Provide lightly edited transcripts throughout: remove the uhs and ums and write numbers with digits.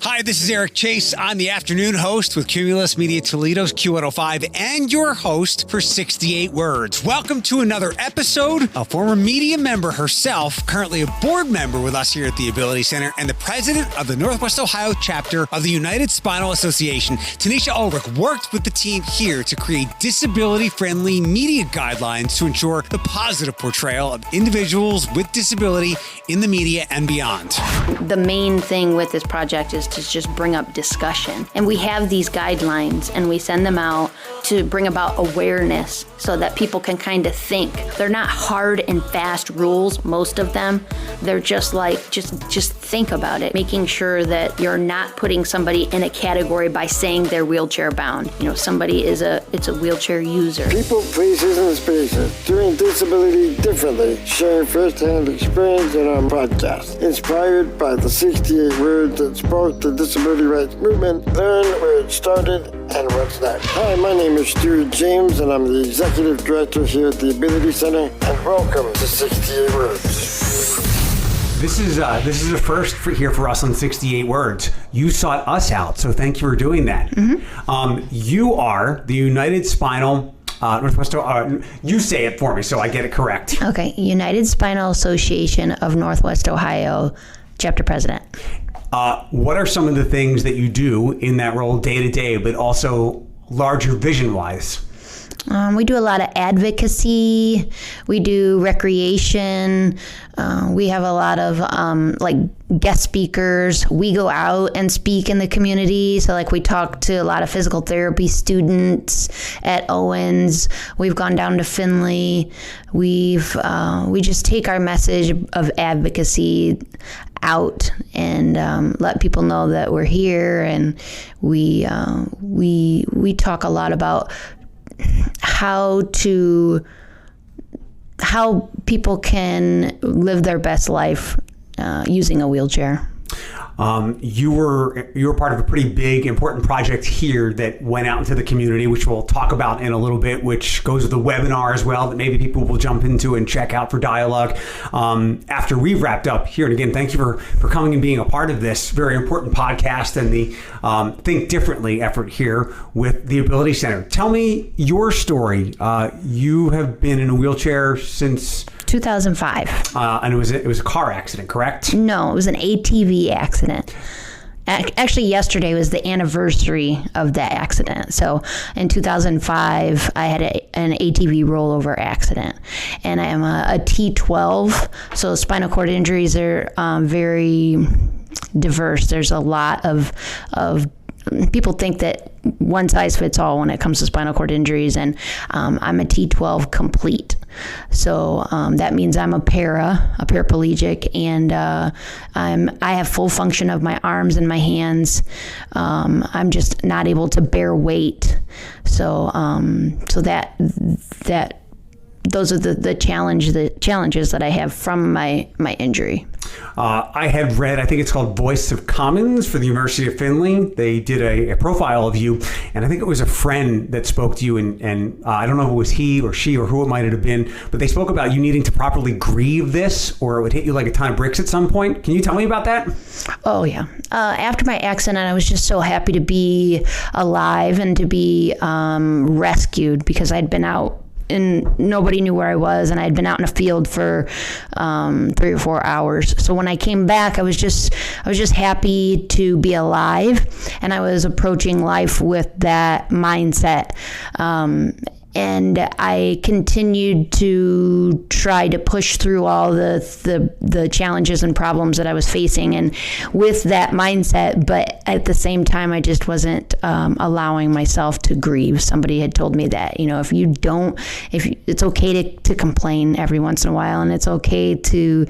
Hi, this is Eric Chase. I'm the afternoon host with Cumulus Media Toledo's Q105 and your host for 68 Words. Welcome to another episode. A former media member herself, currently a board member with us here at the Ability Center, and the president of the Northwest Ohio chapter of the United Spinal Association, Tanisha Ulrich, worked with the team here to create disability-friendly media guidelines to ensure the positive portrayal of individuals with disability in the media and beyond. The main thing with this project is to just bring up discussion. And we have these guidelines and we send them out to bring about awareness so that people can kind of think. They're not hard and fast rules, most of them. They're just like, just think about it, making sure that you're not putting somebody in a category by saying they're wheelchair bound. You know, somebody it's a wheelchair user. People, places, and spaces doing disability differently, sharing first-hand experience in our podcast. Inspired by the 68 words that sparked the disability rights movement, learn where it started and what's next. Hi, my name is Stuart James, and I'm the Executive Director here at the Ability Center, and welcome to 68 Words. This is a first here for us on 68 Words. You sought us out, so thank you for doing that. Mm-hmm. You are the United Spinal Northwest Ohio. You say it for me so I get it correct. Okay, United Spinal Association of Northwest Ohio chapter president. What are some of the things that you do in that role day to day, but also larger vision-wise? We do a lot of advocacy. We do recreation. We have a lot of guest speakers. We go out and speak in the community. So we talk to a lot of physical therapy students at Owens. We've gone down to Findlay. We just take our message of advocacy out and let people know that we're here, and we talk a lot about how people can live their best life using a wheelchair. You were part of a pretty big, important project here that went out into the community, which we'll talk about in a little bit, which goes with the webinar as well that maybe people will jump into and check out for dialogue after we've wrapped up here. And again, thank you for coming and being a part of this very important podcast and the Think Differently effort here with the Ability Center. Tell me your story. You have been in a wheelchair since 2005. And it was a car accident, correct? No, it was an ATV accident. Actually, yesterday was the anniversary of that accident. So in 2005, I had an ATV rollover accident, and I am a T12. So spinal cord injuries are very diverse. There's a lot of people think that one size fits all when it comes to spinal cord injuries, and I'm a T12 complete. So that means I'm a paraplegic, and I have full function of my arms and my hands. I'm just not able to bear weight. So those are the challenges that I have from my injury. I had read, I think it's called Voice of Commons for the University of Findlay. They did a profile of you, and I think it was a friend that spoke to you, and I don't know if it was he or she or who it might have been, but they spoke about you needing to properly grieve this, or it would hit you like a ton of bricks at some point. Can you tell me about that? Oh, yeah. After my accident, I was just so happy to be alive and to be rescued, because I'd been out and nobody knew where I was, and I had been out in a field for 3 or 4 hours. So when I came back, I was just happy to be alive, and I was approaching life with that mindset. And I continued to try to push through all the challenges and problems that I was facing, and with that mindset, but at the same time, I just wasn't allowing myself to grieve. Somebody had told me that, it's okay to complain every once in a while, and it's okay to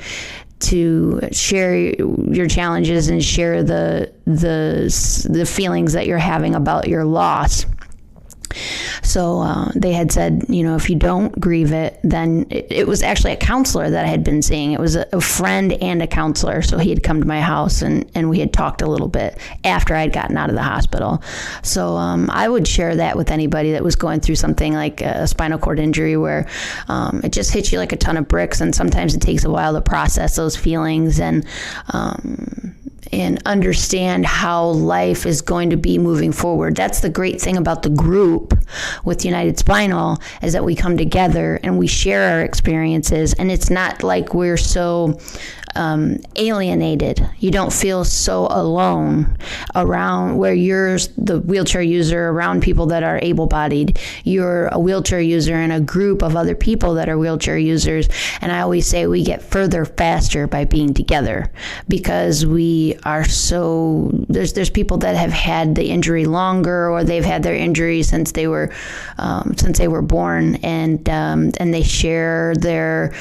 share your challenges and share the feelings that you're having about your loss. So they had said, if you don't grieve it, then it was actually a counselor that I had been seeing. It was a friend and a counselor. So he had come to my house and we had talked a little bit after I'd gotten out of the hospital. So I would share that with anybody that was going through something like a spinal cord injury where it just hits you like a ton of bricks, and sometimes it takes a while to process those feelings. And understand how life is going to be moving forward. That's the great thing about the group with United Spinal, is that we come together and we share our experiences, and it's not like we're so alienated. You don't feel so alone around where you're the wheelchair user around people that are able-bodied. You're a wheelchair user in a group of other people that are wheelchair users. And I always say we get further faster by being together, because we are so, there's people that have had the injury longer, or they've had their injury since they were born, and they share their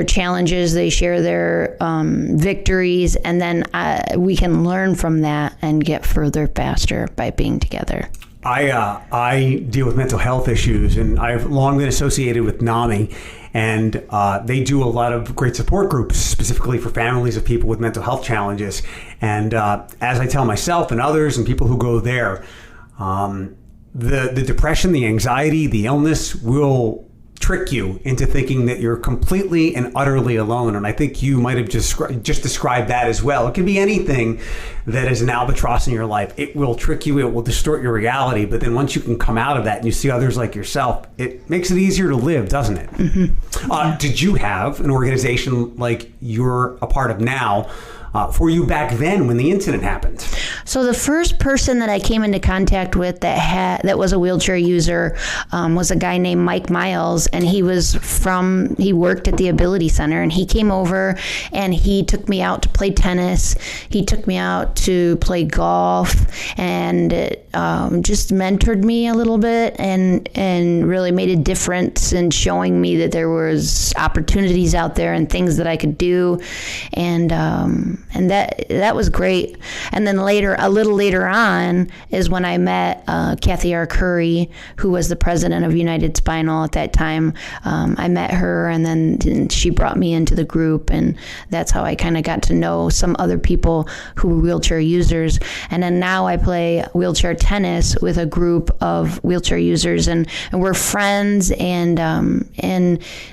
challenges, they share their victories, and then we can learn from that and get further faster by being together. I deal with mental health issues, and I've long been associated with NAMI, and they do a lot of great support groups specifically for families of people with mental health challenges. And as I tell myself and others and people who go there, the depression, the anxiety, the illness will trick you into thinking that you're completely and utterly alone. And I think you might have just described that as well. It can be anything that is an albatross in your life. It will trick you. It will distort your reality. But then once you can come out of that and you see others like yourself, it makes it easier to live, doesn't it? Mm-hmm. Did you have an organization like you're a part of now for you back then when the incident happened? So the first person that I came into contact with that was a wheelchair user was a guy named Mike Miles, and he worked at the Ability Center, and he came over and he took me out to play tennis. He took me out to play golf, and just mentored me a little bit, and really made a difference in showing me that there was opportunities out there and things that I could do, and that was great. And then a little later on is when I met Kathy R. Curry, who was the president of United Spinal at that time. I met her, and then she brought me into the group, and that's how I kind of got to know some other people who were wheelchair users. And then now I play wheelchair tennis with a group of wheelchair users, and we're friends, and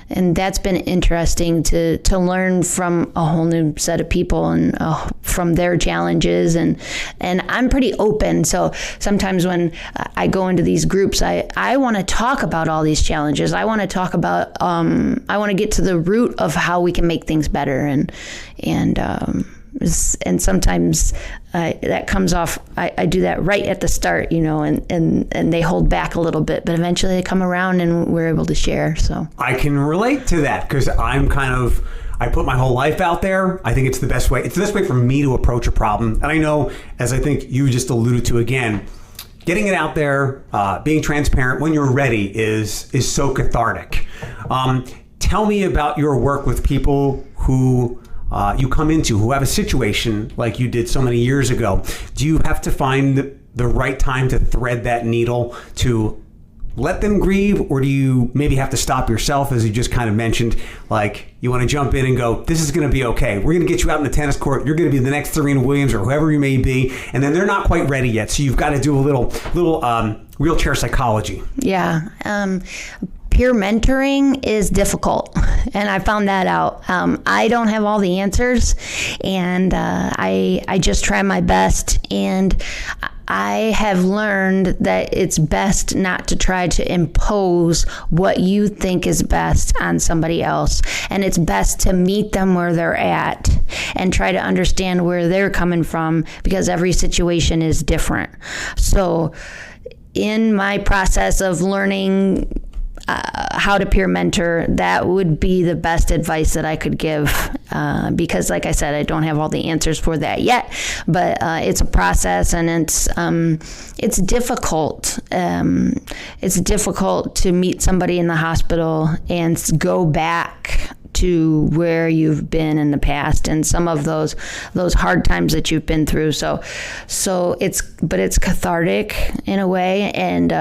that's been interesting to learn from a whole new set of people, and from their challenges, and I'm pretty open. So sometimes when I go into these groups, I want to talk about all these challenges. I want to talk about I want to get to the root of how we can make things better, and sometimes that comes off. I do that right at the start, and they hold back a little bit, but eventually they come around and we're able to share. So I can relate to that, because I put my whole life out there. I think it's the best way. It's the best way for me to approach a problem. And I know, as I think you just alluded to again, getting it out there, being transparent when you're ready is so cathartic. Tell me about your work with people who you come into, who have a situation like you did so many years ago. Do you have to find the right time to thread that needle to let them grieve, or do you maybe have to stop yourself, as you just kind of mentioned, like you want to jump in and go, this is going to be okay. We're going to get you out in the tennis court. You're going to be the next Serena Williams or whoever you may be. And then they're not quite ready yet. So you've got to do a little wheelchair psychology. Yeah. Peer mentoring is difficult, and I found that out. I don't have all the answers, and I just try my best, and I have learned that it's best not to try to impose what you think is best on somebody else, and it's best to meet them where they're at and try to understand where they're coming from, because every situation is different. So in my process of learning how to peer mentor, that would be the best advice that I could give, because like I said, I don't have all the answers for that yet, but it's a process, and it's difficult. It's difficult to meet somebody in the hospital and go back to where you've been in the past and some of those hard times that you've been through. So it's cathartic in a way. And,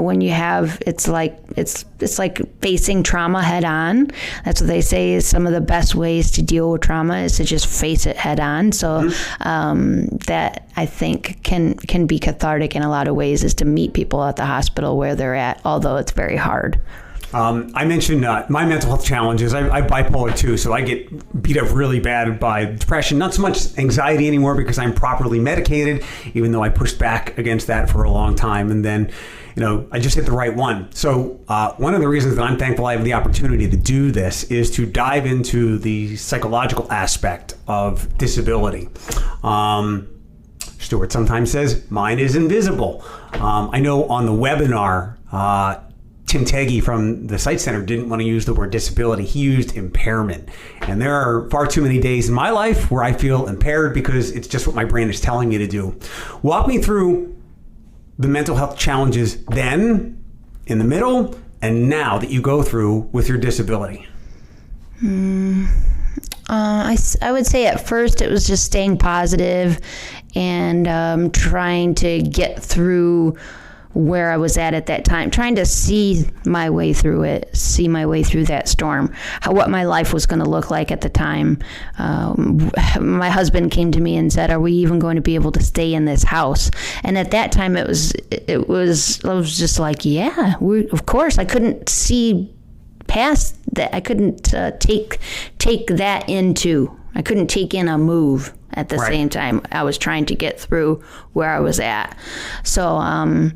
when you have, it's like facing trauma head on. That's what they say is some of the best ways to deal with trauma is to just face it head on. So, that I think can be cathartic in a lot of ways, is to meet people at the hospital where they're at, although it's very hard. I mentioned my mental health challenges. I'm bipolar too, so I get beat up really bad by depression. Not so much anxiety anymore because I'm properly medicated, even though I pushed back against that for a long time. And then, I just hit the right one. So one of the reasons that I'm thankful I have the opportunity to do this is to dive into the psychological aspect of disability. Stuart sometimes says mine is invisible. I know on the webinar, Tim Teggy from the Sight Center didn't want to use the word disability. He used impairment. And there are far too many days in my life where I feel impaired because it's just what my brain is telling me to do. Walk me through the mental health challenges then, in the middle, and now that you go through with your disability. I would say at first it was just staying positive and trying to get through where I was at that time, trying to see my way through it, see my way through that storm, what my life was going to look like at the time. My husband came to me and said, "Are we even going to be able to stay in this house?" And at that time, I was just like, "Yeah, of course." I couldn't see past that. I couldn't take that into. I couldn't take in a move at the same time. I was trying to get through where I was at. So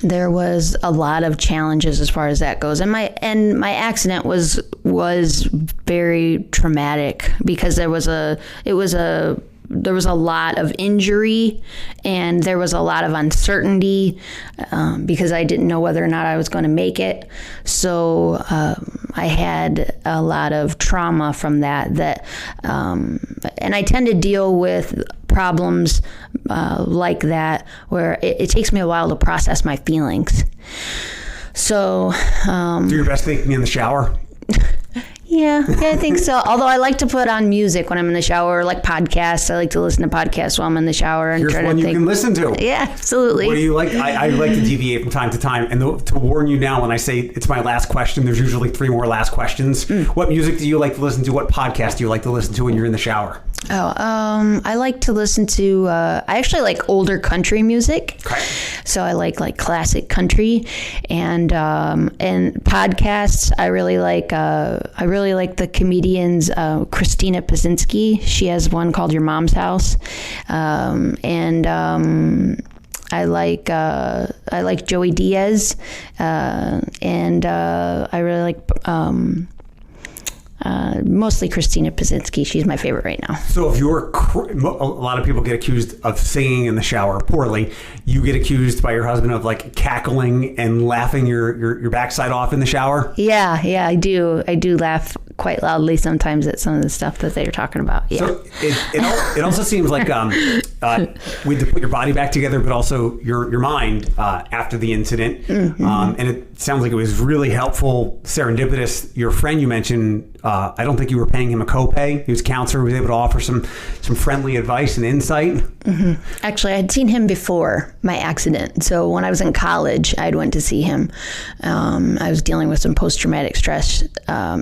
there was a lot of challenges as far as that goes. And my accident was very traumatic because there was a lot of injury and there was a lot of uncertainty because I didn't know whether or not I was going to make it. So I had a lot of trauma from that, and I tend to deal with problems like that where it takes me a while to process my feelings. So do your best thinking in the shower. Yeah, I think so. Although I like to put on music when I'm in the shower, like podcasts. I like to listen to podcasts while I'm in the shower and Here's try to one think. You can listen to. Yeah, absolutely. What do you like? I like to deviate from time to time. And to warn you now, when I say it's my last question, there's usually 3 more last questions. What music do you like to listen to? What podcast do you like to listen to when you're in the shower? I like to listen to, I actually like older country music. Okay. So I like classic country and podcasts. I really like the comedians, Christina Pazinski. She has one called Your Mom's House. I like Joey Diaz. And I really like, mostly Christina Pazinski. She's my favorite right now. So if you're, a lot of people get accused of singing in the shower poorly. You get accused by your husband of like cackling and laughing your backside off in the shower? Yeah, I do. I do laugh quite loudly sometimes at some of the stuff that they're talking about. Yeah. So it also seems like we had to put your body back together, but also your mind after the incident. Mm-hmm. And it sounds like it was really helpful, serendipitous. Your friend you mentioned, I don't think you were paying him a copay. He was a counselor, was able to offer some friendly advice and insight. Mm-hmm. Actually, I'd seen him before my accident. So when I was in college, I'd went to see him. I was dealing with some post-traumatic stress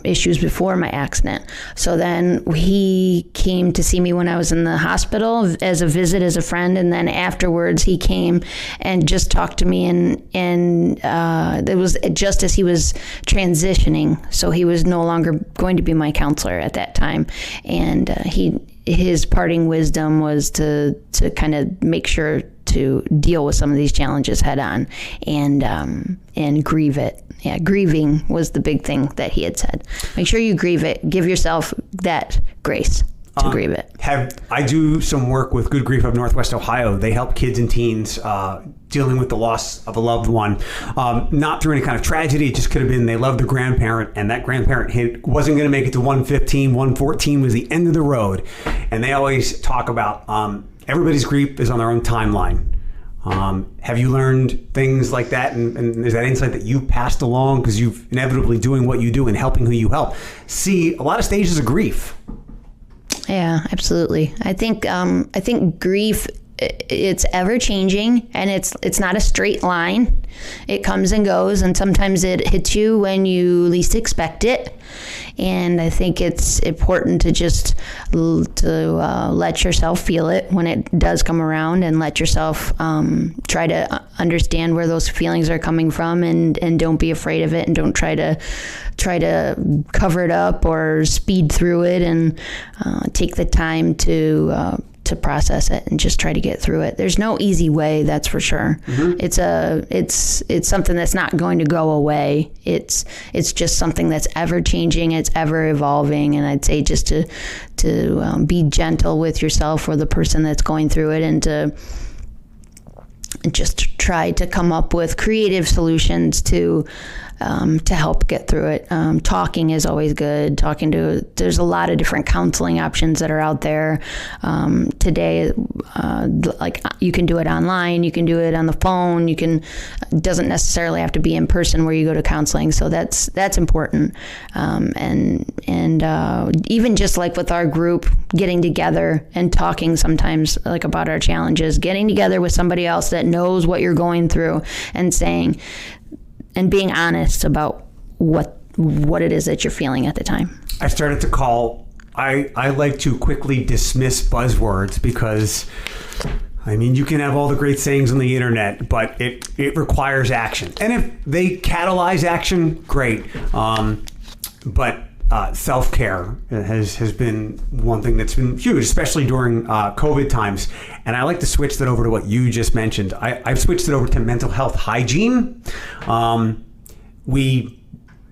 issues before my accident. So then he came to see me when I was in the hospital as a visit, as a friend. And then afterwards he came and just talked to me and it was just as he was transitioning. So he was no longer going to be my counselor at that time. And his parting wisdom was to kind of make sure to deal with some of these challenges head on and grieve it. Yeah, grieving was the big thing that he had said. Make sure you grieve it. Give yourself that grace to grieve it. I do some work with Good Grief of Northwest Ohio. They help kids and teens dealing with the loss of a loved one. Not through any kind of tragedy. It just could have been they loved their grandparent, and that grandparent wasn't going to make it to 115. 114 was the end of the road. And they always talk about everybody's grief is on their own timeline. Have you learned things like that? And is that insight that you passed along because you've inevitably doing what you do and helping who you help? See a lot of stages of grief. Yeah, absolutely. I think grief it's ever changing, and it's not a straight line. It comes and goes, and sometimes it hits you when you least expect it. And I think it's important to just let yourself feel it when it does come around, and let yourself try to understand where those feelings are coming from, and don't be afraid of it, and don't try to cover it up or speed through it, and take the time to process it and just try to get through it. There's no easy way, that's for sure. Mm-hmm. It's something that's not going to go away. It's just something that's ever changing. It's ever evolving. And I'd say just to be gentle with yourself or the person that's going through it, and to just try to come up with creative solutions to help get through it. Talking is always good. There's a lot of different counseling options that are out there today. Like you can do it online, you can do it on the phone. Doesn't necessarily have to be in person where you go to counseling. So that's important. And even just like with our group, getting together and talking sometimes like about our challenges, getting together with somebody else that knows what you're going through, and saying, and being honest about what it is that you're feeling at the time. I started to call, I like to quickly dismiss buzzwords, because I mean, you can have all the great sayings on the internet, but it requires action. And if they catalyze action, great. But self-care has been one thing that's been huge, especially during COVID times. And I like to switch that over to what you just mentioned. I've switched it over to mental health hygiene. We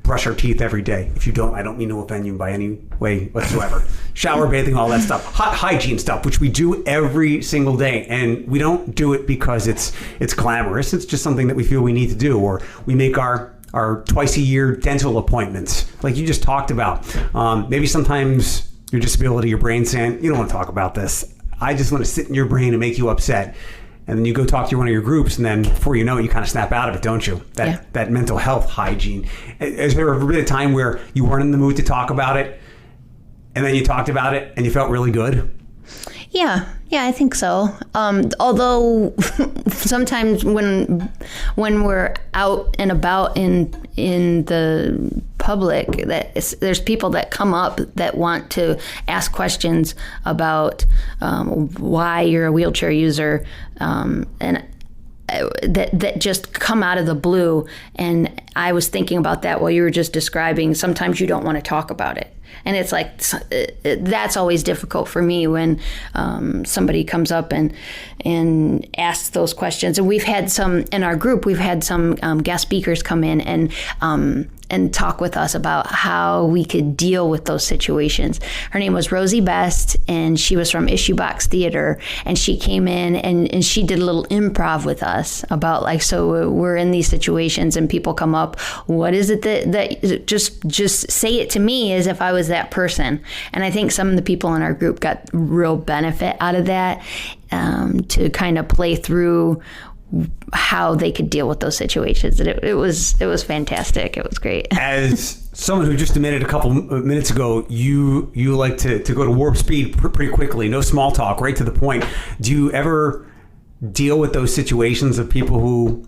brush our teeth every day. If you don't, I don't mean to offend you by any way whatsoever. Shower, bathing, all that stuff. Hygiene stuff, which we do every single day. And we don't do it because it's glamorous. It's just something that we feel we need to do. Or we make our twice a year dental appointments, like you just talked about. Maybe sometimes your disability, your brain saying, you don't want to talk about this. I just want to sit in your brain and make you upset. And then you go talk to one of your groups, and then before you know it, you kind of snap out of it, don't you? That mental health hygiene. Has there ever been a time where you weren't in the mood to talk about it, and then you talked about it and you felt really good? Yeah, I think so. Although sometimes when we're out and about in the public, there's people that come up that want to ask questions about why you're a wheelchair user, and that just come out of the blue. And I was thinking about that while you were just describing. Sometimes you don't want to talk about it. And it's like, that's always difficult for me when somebody comes up and asks those questions. And we've had some, in our group, guest speakers come in and talk with us about how we could deal with those situations. Her name was Rosie Best, and she was from Issue Box Theater. And she came in and she did a little improv with us about, like, so we're in these situations and people come up, what is it that just say it to me as if I was that person. And I think some of the people in our group got real benefit out of that, to kind of play through how they could deal with those situations. And it was fantastic. It was great. As someone who just admitted a couple minutes ago, you like to go to warp speed pretty quickly, no small talk, right to the point. Do you ever deal with those situations of people who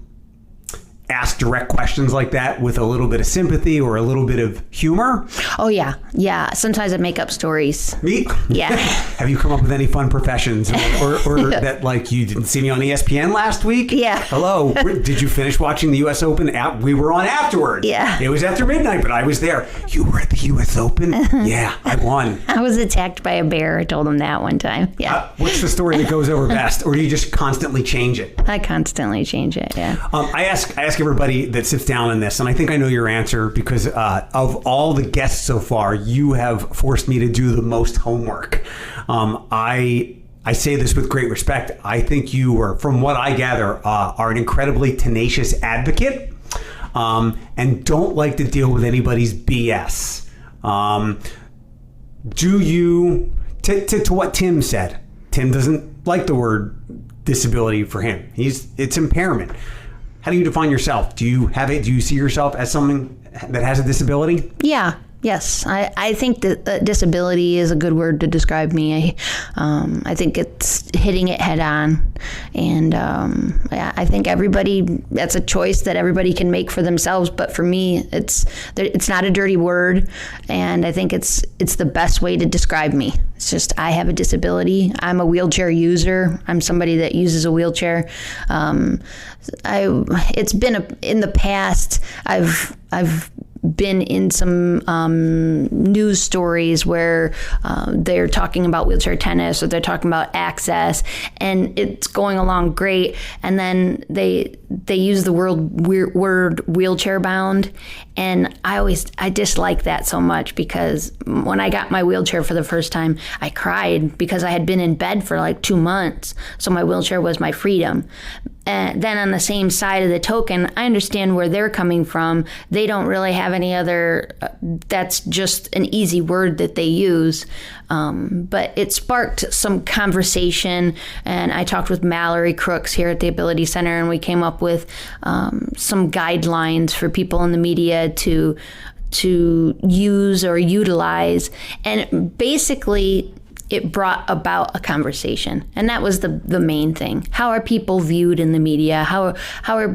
ask direct questions like that with a little bit of sympathy or a little bit of humor? Oh, yeah. Sometimes I make up stories. Me? Yeah. Have you come up with any fun professions? Or yeah. That, like, you didn't see me on ESPN last week? Yeah. Hello. Did you finish watching the U.S. Open? We were on afterwards. Yeah. It was after midnight, but I was there. You were at the U.S. Open? Yeah, I won. I was attacked by a bear. I told him that one time. Yeah. What's the story that goes over best? Or do you just constantly change it? I constantly change it, yeah. I ask everybody that sits down in this, and I think I know your answer because of all the guests so far, you have forced me to do the most homework. I say this with great respect. I think you are, from what I gather, are an incredibly tenacious advocate, and don't like to deal with anybody's BS. Do you, to what Tim said, Tim doesn't like the word disability for him. It's impairment. How do you define yourself? Do you have it? Do you see yourself as someone that has a disability? Yeah, Yes, I think that disability is a good word to describe me. I think it's hitting it head on, and I think that's a choice that everybody can make for themselves. But for me, it's not a dirty word, and I think it's the best way to describe me. It's just I have a disability. I'm a wheelchair user. I'm somebody that uses a wheelchair. It's been in the past. I've been in some news stories where they're talking about wheelchair tennis or they're talking about access, and it's going along great, and then they use the word wheelchair bound, and I dislike that so much, because when I got my wheelchair for the first time, I cried because I had been in bed for like 2 months, so my wheelchair was my freedom. And then on the same side of the token, I understand where they're coming from. They don't really have any other, that's just an easy word that they use. But it sparked some conversation, and I talked with Mallory Crooks here at the Ability Center, and we came up with some guidelines for people in the media to use or utilize. And basically, it brought about a conversation, and that was the main thing. How are people viewed in the media?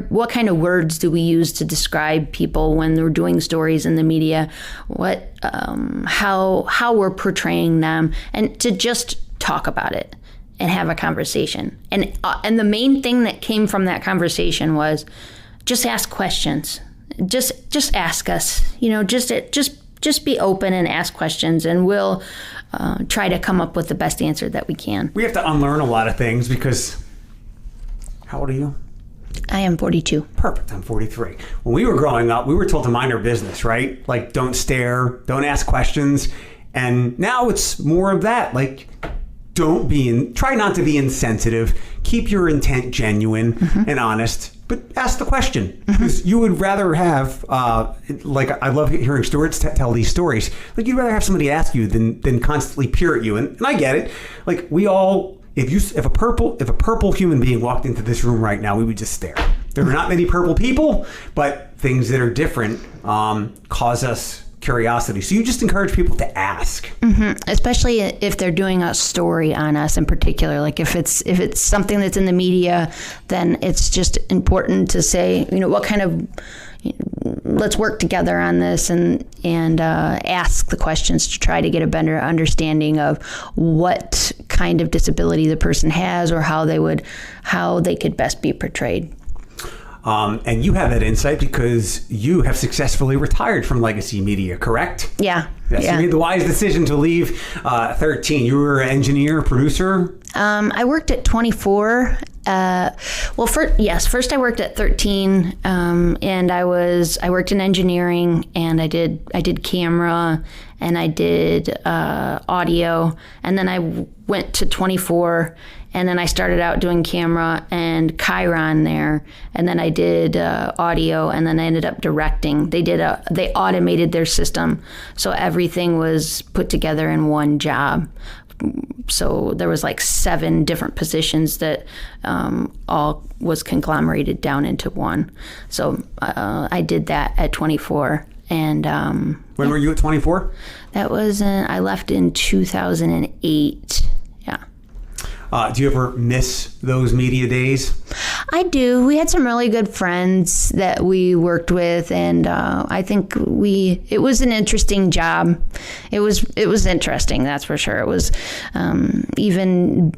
What kind of words do we use to describe people when we're doing stories in the media? How we're portraying them, and to just talk about it and have a conversation. And the main thing that came from that conversation was just ask questions. Just ask us. Just be open and ask questions, and we'll try to come up with the best answer that we can. We have to unlearn a lot of things because, how old are you? I am 42. Perfect. I'm 43. When we were growing up, we were told to mind our business, right? Like, don't stare, don't ask questions. And now it's more of that. Like, try not to be insensitive. Keep your intent genuine and honest. But ask the question, because you would rather have, I love hearing Stuarts tell these stories. Like, you'd rather have somebody ask you than constantly peer at you. And I get it. Like, we all, if a purple human being walked into this room right now, we would just stare. There are not many purple people, but things that are different cause us curiosity. So you just encourage people to ask. Especially if they're doing a story on us in particular. Like if it's something that's in the media, then it's just important to say, what kind of, let's work together on this and ask the questions to try to get a better understanding of what kind of disability the person has, or how they could best be portrayed. And you have that insight because you have successfully retired from legacy media, correct? Yeah. Yes, yeah. You made the wise decision to leave 13. You were an engineer, producer? I worked at 24. First I worked at 13, and I worked in engineering, and I did camera, and I did audio, and then I went to 24, and then I started out doing camera and Chiron there, and then I did audio, and then I ended up directing. They automated their system, so everything was put together in one job. So there was like 7 different positions that all was conglomerated down into one. So I did that at 24. And when were you at 24? That was I left in 2008. Yeah. Do you ever miss those media days? I do. We had some really good friends that we worked with, and I think it was an interesting job. It was interesting, that's for sure. It was even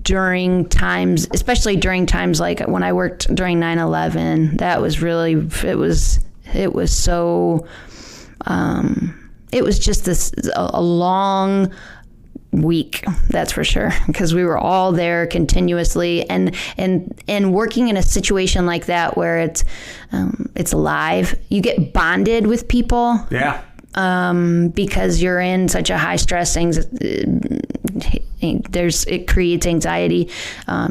during times, especially during times like when I worked during 9/11. That was really it was so. It was just a long week, that's for sure, because we were all there continuously, and working in a situation like that where it's live, you get bonded with people. Yeah. Because you're in such a high stress it creates anxiety,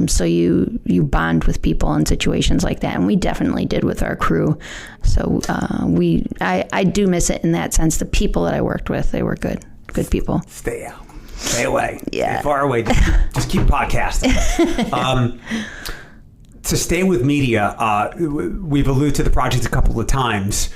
so you bond with people in situations like that, and we definitely did with our crew. So I do miss it in that sense. The people that I worked with, they were good people. Stay out. Stay away. Yeah. Stay far away. Just keep podcasting. To stay with media, we've alluded to the project a couple of times.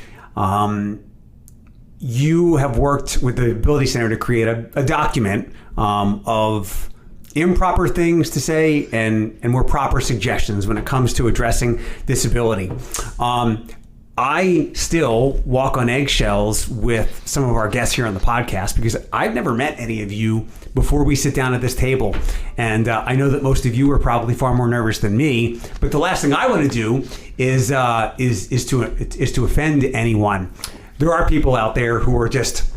you have worked with the Ability Center to create a document of improper things to say and more proper suggestions when it comes to addressing disability. I still walk on eggshells with some of our guests here on the podcast because I've never met any of you before we sit down at this table. And I know that most of you are probably far more nervous than me, but the last thing I want to do is to offend anyone. There are people out there who are just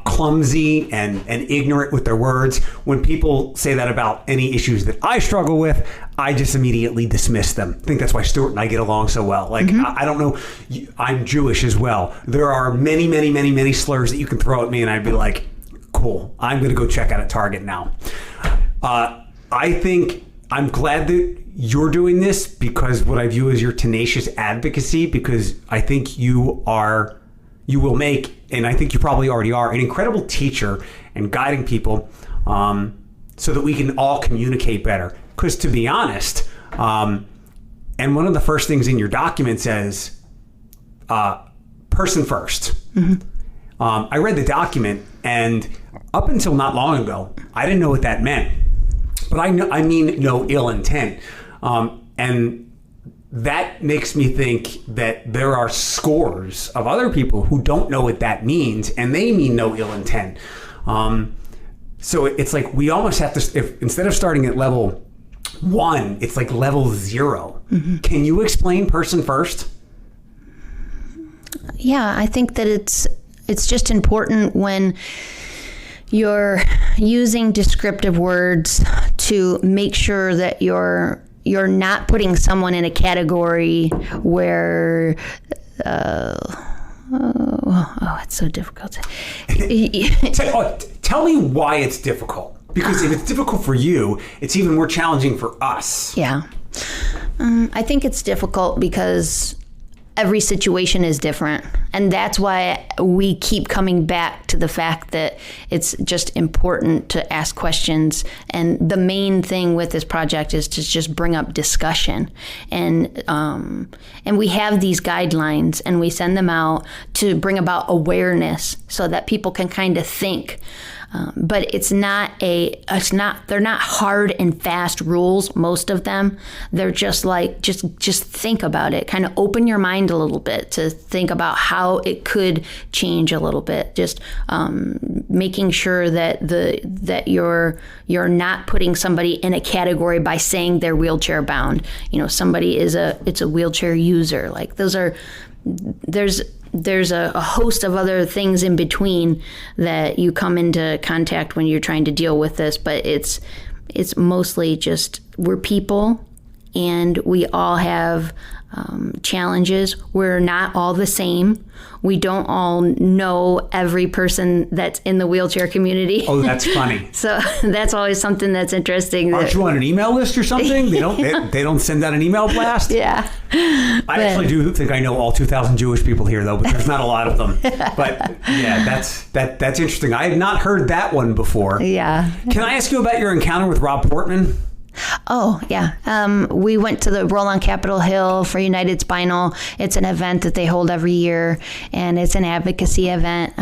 clumsy and ignorant with their words. When people say that about any issues that I struggle with, I just immediately dismiss them. I think that's why Stuart and I get along so well. Like, I don't know, I'm Jewish as well. There are many, many, many, many slurs that you can throw at me and I'd be like, cool, I'm going to go check out at Target now. I think I'm glad that you're doing this because what I view as your tenacious advocacy, because I think you will make, and I think you probably already are, an incredible teacher and guiding people so that we can all communicate better. Because to be honest, and one of the first things in your document says, person first. I read the document, and up until not long ago, I didn't know what that meant. But I mean no ill intent. And that makes me think that there are scores of other people who don't know what that means, and they mean no ill intent. So it's like we almost have to, if instead of starting at level 1, it's like level 0. Can you explain person first? Yeah, I think that it's just important when you're using descriptive words to make sure that you're not putting someone in a category where it's so difficult. Tell me why it's difficult, because if it's difficult for you, it's even more challenging for us. Yeah. I think it's difficult because every situation is different. And that's why we keep coming back to the fact that it's just important to ask questions. And the main thing with this project is to just bring up discussion. And we have these guidelines and we send them out to bring about awareness so that people can kind of think. But they're not hard and fast rules, most of them. They're just like, just think about it. Kind of open your mind a little bit to think about how it could change a little bit. Just making sure that you're not putting somebody in a category by saying they're wheelchair bound. You know, somebody it's a wheelchair user. Like there's a host of other things in between that you come into contact when you're trying to deal with this, but it's mostly just we're people and we all have challenges. We're not all the same. We don't all know every person that's in the wheelchair community. Oh, that's funny. So that's always something that's interesting. Aren't you on an email list or something? They don't send out an email blast? Yeah. I actually do think I know all 2,000 Jewish people here, though, but there's not a lot of them. But yeah, that's interesting. I had not heard that one before. Yeah. Can I ask you about your encounter with Rob Portman? Oh, yeah. We went to the Roll on Capitol Hill for United Spinal. It's an event that they hold every year, and it's an advocacy event.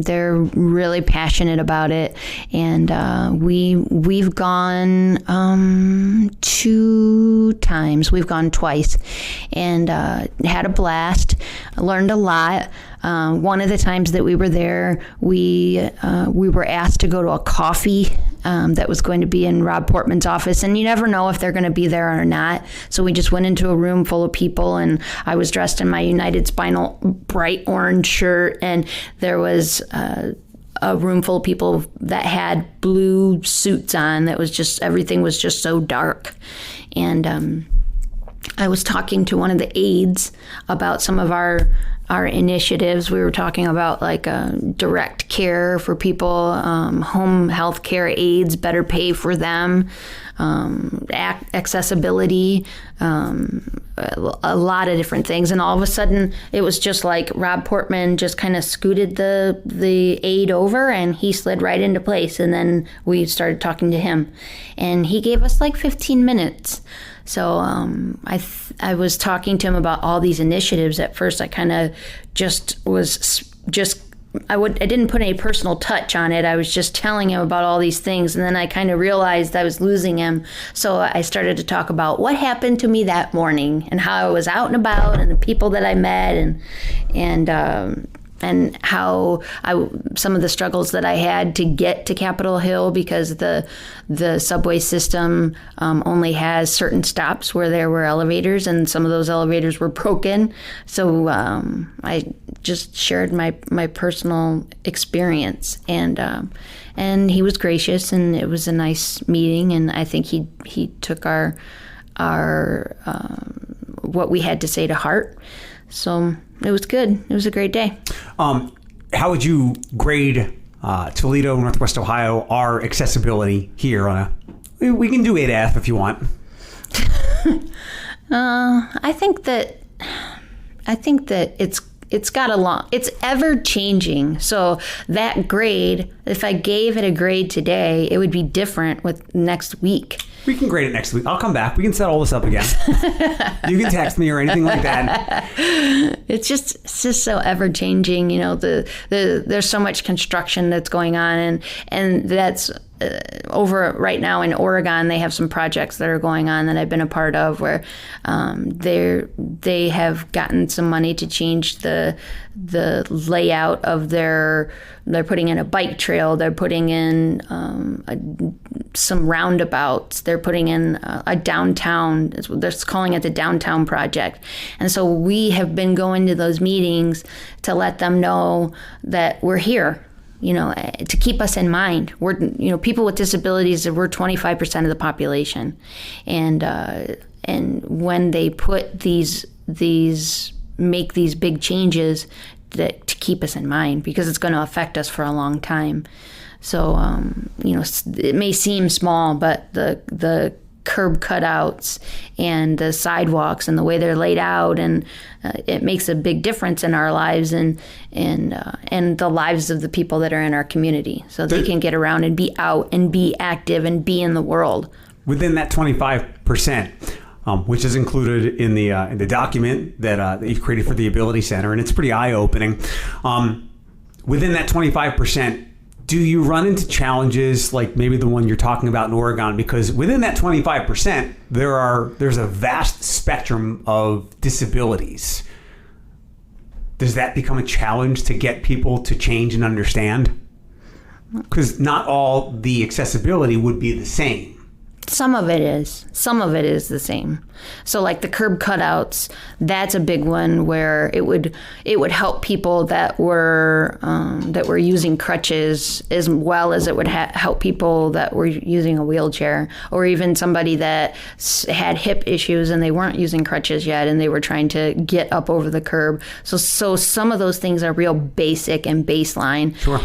They're really passionate about it, and we've gone 2 times. We've gone twice, and had a blast. Learned a lot. One of the times that we were there, we were asked to go to a coffee that was going to be in Rob Portman's office, and you never know if they're going to be there or not. So we just went into a room full of people, and I was dressed in my United Spinal bright orange shirt, and there was a room full of people that had blue suits on. That was just, everything was just so dark. And I was talking to one of the aides about some of our initiatives. We were talking about like direct care for people, home health care aides, better pay for them, accessibility, a lot of different things. And all of a sudden it was just like Rob Portman just kind of scooted the aide over and he slid right into place. And then we started talking to him and he gave us like 15 minutes. So I was talking to him about all these initiatives. At first, I kind of just didn't put any personal touch on it. I was just telling him about all these things, and then I kind of realized I was losing him. So I started to talk about what happened to me that morning and how I was out and about and the people that I met and how some of the struggles that I had to get to Capitol Hill, because the subway system only has certain stops where there were elevators, and some of those elevators were broken. So I just shared my personal experience, and he was gracious, and it was a nice meeting, and I think he took our what we had to say to heart. So it was good. It was a great day. How would you grade Toledo, Northwest Ohio, our accessibility here on we can do 8F if you want. I think that it's got it's ever changing. So that grade, if I gave it a grade today, it would be different with next week. We can grade it next week. I'll come back. We can set all this up again. You can text me or anything like that. It's just so ever changing. You know, there's so much construction that's going on, and that's over right now in Oregon. They have some projects that are going on that I've been a part of, where they have gotten some money to change the layout of they're putting in a bike trail. They're putting in some roundabouts. They're putting in a downtown. They're calling it the downtown project. And so we have been going to those meetings to let them know that we're here, you know, to keep us in mind. We're, you know, people with disabilities, we're 25% of the population. And when they put make these big changes, that to keep us in mind, because it's going to affect us for a long time. So, you know, it may seem small, but the curb cutouts and the sidewalks and the way they're laid out, and it makes a big difference in our lives and the lives of the people that are in our community, so they can get around and be out and be active and be in the world. Within that 25%, which is included in the document that you've created for the Ability Center, and it's pretty eye-opening. Within that 25%, do you run into challenges like maybe the one you're talking about in Oregon? Because within that 25%, there's a vast spectrum of disabilities. Does that become a challenge to get people to change and understand? Because not all the accessibility would be the same. Some of it is the same. So like the curb cutouts, that's a big one where it would help people that were using crutches, as well as it would help people that were using a wheelchair, or even somebody that had hip issues and they weren't using crutches yet and they were trying to get up over the curb. So some of those things are real basic and baseline. Sure.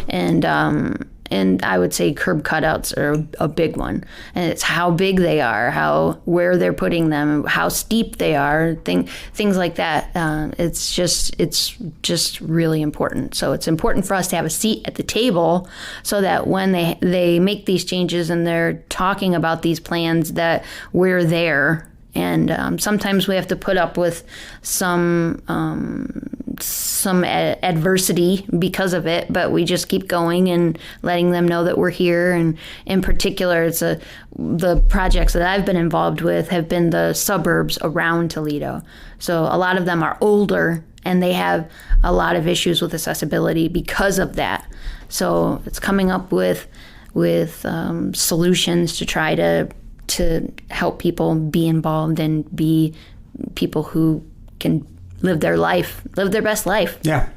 And I would say curb cutouts are a big one. And it's how big they are, where they're putting them, how steep they are, things like that. It's just really important. So it's important for us to have a seat at the table, so that when they make these changes and they're talking about these plans, that we're there. And sometimes we have to put up with some adversity because of it, but we just keep going and letting them know that we're here. And in particular, the projects that I've been involved with have been the suburbs around Toledo. So a lot of them are older, and they have a lot of issues with accessibility because of that. So it's coming up with solutions to try to help people be involved and be people who can live their best life. Yeah.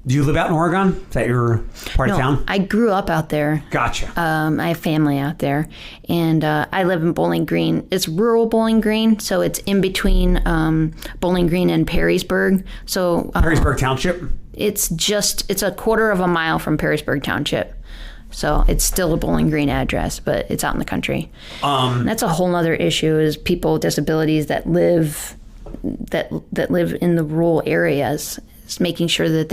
Do you live out in Oregon? Is that your part of town? I grew up out there. Gotcha. I have family out there, and I live in Bowling Green. It's rural Bowling Green, so it's in between Bowling Green and Perrysburg. So Perrysburg Township? It's a quarter of a mile from Perrysburg Township. So it's still a Bowling Green address, but it's out in the country. That's a whole other issue, is people with disabilities that live in the rural areas. It's making sure that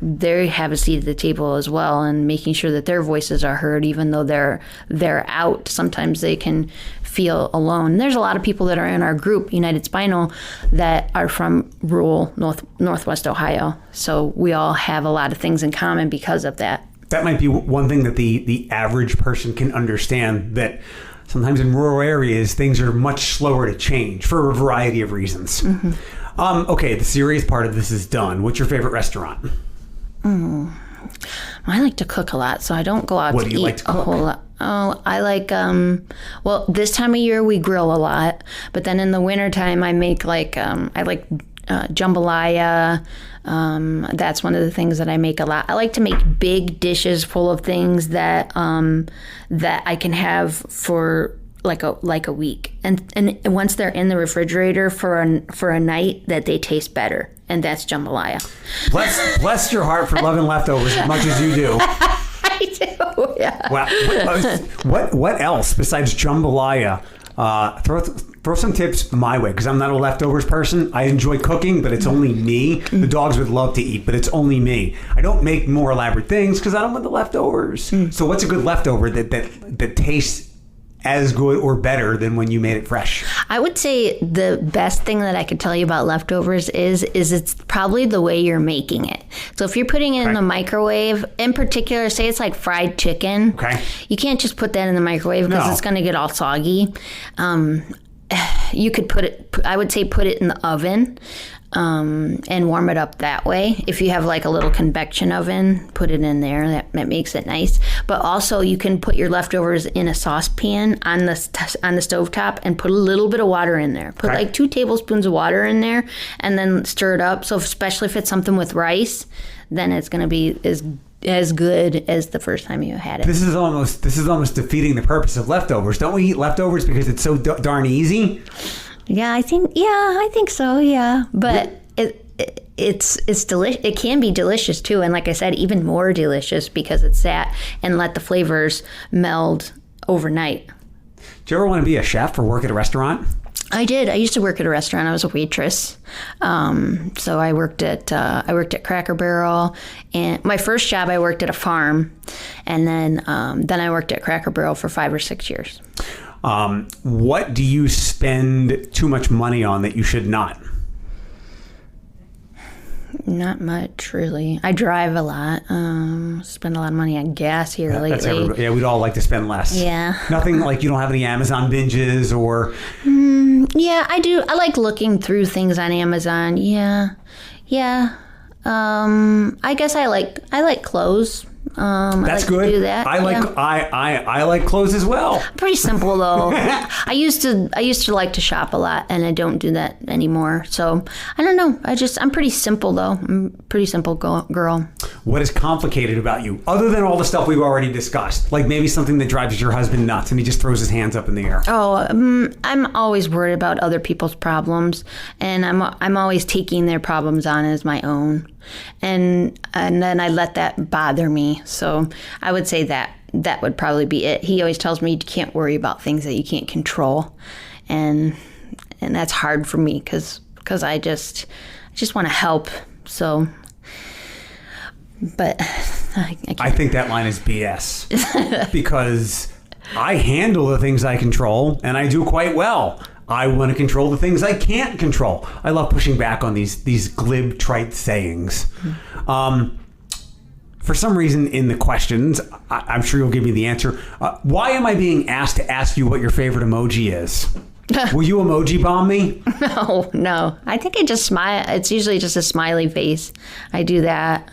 they have a seat at the table as well, and making sure that their voices are heard, even though they're out. Sometimes they can feel alone. There's a lot of people that are in our group, United Spinal, that are from rural Northwest Ohio. So we all have a lot of things in common because of that. That might be one thing that the average person can understand, that sometimes in rural areas, things are much slower to change for a variety of reasons. Mm-hmm. Okay, the serious part of this is done. What's your favorite restaurant? I like to cook a lot, so I don't go out What to do you eat like to cook? a whole lot. Oh, I like, well, this time of year we grill a lot, but then in the wintertime I make I like jambalaya. That's one of the things that I make a lot. I like to make big dishes full of things that I can have for like a week, and once they're in the refrigerator for a night, that they taste better, and that's jambalaya. Bless your heart for loving leftovers as much as you do. I do, yeah. Wow. What else besides jambalaya? Throw some tips my way, because I'm not a leftovers person. I enjoy cooking, but it's only me. The dogs would love to eat, but it's only me. I don't make more elaborate things because I don't want the leftovers. So what's a good leftover that tastes as good or better than when you made it fresh? I would say the best thing that I could tell you about leftovers is it's probably the way you're making it. So if you're putting it in the microwave, in particular, say it's like fried chicken, you can't just put that in the microwave because it's going to get all soggy. You could put it in the oven and warm it up that way. If you have like a little convection oven, put it in there. That makes it nice. But also you can put your leftovers in a saucepan on the stovetop and put a little bit of water in there. Put like 2 tablespoons of water in there and then stir it up. So especially if it's something with rice, then it's going to be as good as the first time you had it. This is almost defeating the purpose of leftovers. Don't we eat leftovers because it's so darn easy? Yeah, I think so. Yeah, but it's delicious. It can be delicious too, and like I said, even more delicious because it's sat and let the flavors meld overnight. Do you ever want to be a chef or work at a restaurant? I did. I used to work at a restaurant. I was a waitress. So I worked at Cracker Barrel, and my first job I worked at a farm, and then I worked at Cracker Barrel for 5 or 6 years. What do you spend too much money on that you should not? Not much, really. I drive a lot. Spend a lot of money on gas here lately. We'd all like to spend less. Yeah. Nothing like you don't have any Amazon binges or... Yeah, I do. I like looking through things on Amazon. Yeah. I guess I like clothes. That's I like good. To do that. I like clothes as well. Pretty simple though. I used to like to shop a lot, and I don't do that anymore. So I don't know. I'm pretty simple though. I'm a pretty simple girl. What is complicated about you, other than all the stuff we've already discussed? Like maybe something that drives your husband nuts, and he just throws his hands up in the air. Oh, I'm always worried about other people's problems, and I'm always taking their problems on as my own, and then I let that bother me. So I would say that would probably be it. He always tells me you can't worry about things that you can't control, and that's hard for me because I just want to help. So, but I think that line is BS because I handle the things I control, and I do quite well. I want to control the things I can't control. I love pushing back on these glib, trite sayings. For some reason in the questions, I'm sure you'll give me the answer. Why am I being asked to ask you what your favorite emoji is? Will you emoji bomb me? No. I think I just smile. It's usually just a smiley face. I do that.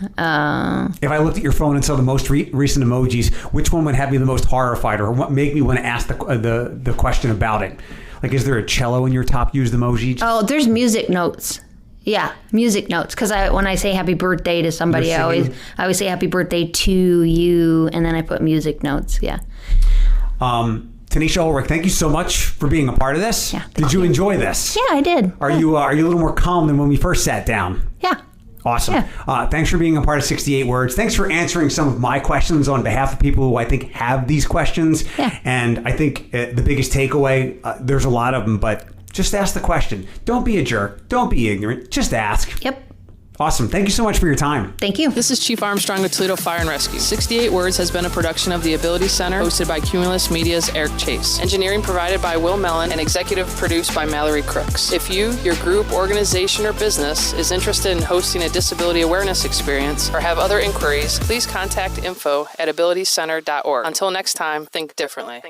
If I looked at your phone and saw the most recent emojis, which one would have me the most horrified, or what make me want to ask the question about it? Like, is there a cello in your top used emoji? Oh, there's music notes. Yeah, music notes. Because when I say happy birthday to somebody, I always say happy birthday to you, and then I put music notes. Yeah. Tanisha Ulrich, thank you so much for being a part of this. Yeah, did you enjoy this? Yeah, I did. Are you a little more calm than when we first sat down? Yeah. Awesome. Yeah. Thanks for being a part of 68 Words. Thanks for answering some of my questions on behalf of people who I think have these questions. Yeah. And I think the biggest takeaway, there's a lot of them, but just ask the question. Don't be a jerk. Don't be ignorant. Just ask. Yep. Awesome. Thank you so much for your time. Thank you. This is Chief Armstrong with Toledo Fire and Rescue. 68 Words has been a production of the Ability Center, hosted by Cumulus Media's Eric Chase. Engineering provided by Will Mellon and executive produced by Mallory Crooks. If you, your group, organization, or business is interested in hosting a disability awareness experience or have other inquiries, please contact info@abilitycenter.org. Until next time, think differently.